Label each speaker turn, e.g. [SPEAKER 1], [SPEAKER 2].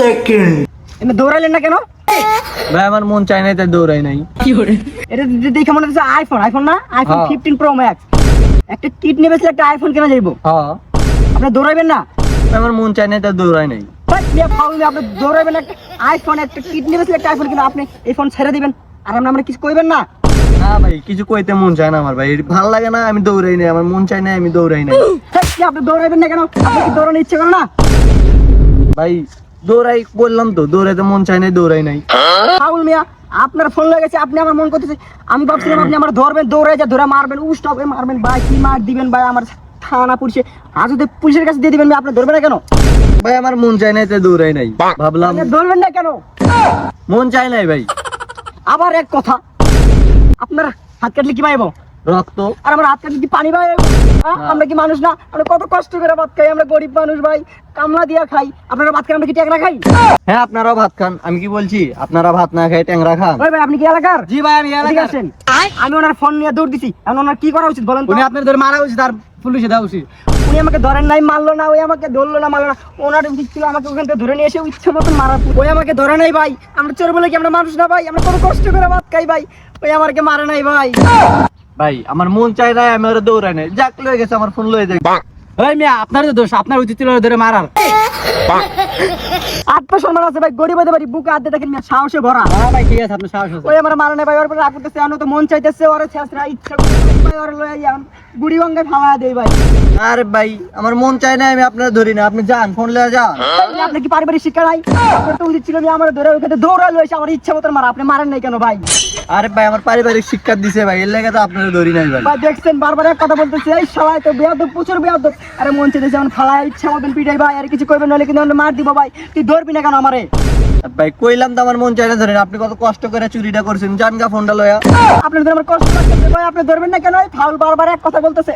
[SPEAKER 1] Second.
[SPEAKER 2] এমনি দৌড়াইলেন না কেন?
[SPEAKER 3] ভাই আমার মন চাই নাই তাই দৌড়াই নাই।
[SPEAKER 2] এটা দেখে মনে হচ্ছে আইফোন না, আইফোন 15 প্রো ম্যাক্স। একটা কিডনি বেচলে একটা আইফোন কেনা যাইবো,
[SPEAKER 3] হ্যাঁ
[SPEAKER 2] আপনি দৌড়াইবেন না?
[SPEAKER 3] আমার মন চাই নাই তাই দৌড়াই নাই।
[SPEAKER 2] আপনি দৌড়াইবেন একটা আইফোন, একটা কিডনি বেচলে একটা আইফোন কিনা, আপনি এই ফোন ছেড়ে দিবেন আর আমরা কিছু কইবেন না?
[SPEAKER 3] না ভাই কিছু কইতে মন চায় না আমার ভাই, ভালো লাগে না, আমি দৌড়াই নাই, আমার মন চাই না আমি দৌড়াই নাই।
[SPEAKER 2] আপনি দৌড়াইবেন না কেন? আপনি কি দৌড়ানোর ইচ্ছে করে না?
[SPEAKER 3] ভাই দৌড়াই বললাম তো, দৌড়াইতে মন চাই নাই দৌড়াই নাই।
[SPEAKER 2] ফাউল মিয়া, আপনার ফোন লেগে গেছে, আপনি আমার মন করতেছে, আমি ভাবছিলাম আপনি আমার ধরবেন, দৌড়াই যা ধরে মারবেন, উস্টপ মারবেন ভাই, কি মার দিবেন ভাই, আমার থানা পুলিশে হাজতে পুলিশের কাছে দিয়ে দিবেন ভাই, আপনি ধরবেন না কেন?
[SPEAKER 3] ভাই আমার মন চাই নাই তাই দৌড়াই নাই, ভাবলাম
[SPEAKER 2] আপনি ধরবেন না কেন?
[SPEAKER 3] মন চাই নাই ভাই।
[SPEAKER 2] আবার এক কথা, আপনার হাত কাটলে কি পাইবো?
[SPEAKER 3] রক্ত।
[SPEAKER 2] আর আমার হাত কাটলে কি পানি পাই? আমরা কি মানুষ না? আমরা কত কষ্ট করে ভাত খাই, আমরা গরিব মানুষ ভাই, কামলা দিয়া খাই। আপনারা ভাত খান, আমরা কি ট্যাংরা খাই?
[SPEAKER 3] হ্যাঁ আপনারাও ভাত খান, আমি কি বলছি আপনারা ভাত না খাই ট্যাংরা খান?
[SPEAKER 2] ভাই আপনি কি এলাকার?
[SPEAKER 3] জি ভাই আমি
[SPEAKER 2] এদিকে আসেন। আমি ওনার ফোন নিয়ে দৌড় দিছি, এখন ওনার কি করা উচিত বলেন তো?
[SPEAKER 3] উনি আপনার ধরে মারা উচিত আর পুলিশে দেওয়া উচিত।
[SPEAKER 2] উনি আমাকে ধরেন নাই, মারলো না, ওই আমাকে ধরলো না, মারলো না, ওনার উচিত ছিল আমাকে ওখান থেকে ধরে নিয়ে এসে ইচ্ছে মতন মারা। ওই আমাকে ধরে নাই ভাই, আমরা চোর বলে কি আমরা মানুষ না ভাই? আমরা কত কষ্ট করে ভাত খাই ভাই, ওই আমাকে মারে নাই ভাই।
[SPEAKER 3] ভাই আমার মন চাই নাই, আমি ওরা দৌড়াই নাই, যাক লয়ে গেছে আমার ফোন লয়ে যায়।
[SPEAKER 1] ওই মিয়া আপনার তো দোষ, আপনার উচিত ছিল ধরে মারার।
[SPEAKER 2] আত্মসম্মান আছে ভাই, গরিব হতে পারি, বুকে হাত দিয়ে দেখেন মিয়া, সাহসে ভরা।
[SPEAKER 1] হ্যাঁ ভাই ঠিক আছে, আপনার সাহস আছে।
[SPEAKER 2] ওই আমার মারে নাই ভাই, ওর পরে রাগ করতেছে, আমি তো মন চাইতেছে ওরে ছেঁচড়া ইচ্ছা করতেছে ভাই, ওরে লয়ে যান বুড়ি গঙ্গায় ফালা দেই ভাই।
[SPEAKER 3] আরে ভাই আমার মন চাই না, আমি আপনারা ধরি না, আপনি যান ফোন লয়ে যান।
[SPEAKER 2] আপনি কি পারিবারিক শিক্ষা নাই? আপনার তো উচিত ছিল আমার ধরে ওখানে দৌড়ালো এসে আমার ইচ্ছা মতন মারা, আপনি মারেন নাই কেন ভাই?
[SPEAKER 3] আরে ভাই আমার পারিবারিক শিক্ষা দিছে ভাই, এর লেগে তো আপনারা ধরি নাই ভাই।
[SPEAKER 2] ভাই দেখছেন বারবার এক কথা বলতেছে, এই শালা তো বেয়াদব, প্রচুর বেয়াদব। আরে মন চাইতেছে আমার ফালায় ইচ্ছা মতন পিটাই ভাই, আর কিছু করবেন নাহলে কিন্তু আমরা মার দিব ভাই। তুই ধরবি না কেন আমারে?
[SPEAKER 3] ভাই কইলাম তো আমার মন চাই না ধরেন, আপনি কত কষ্ট করে চুরিটা করছেন, জান গা ফোনটা লয়া।
[SPEAKER 2] আপনার ধরে আমার কষ্ট লাগতেছে ভাই, আপনি ধরবেন না কেন? ফাউল বারবার এক কথা বলতেছে।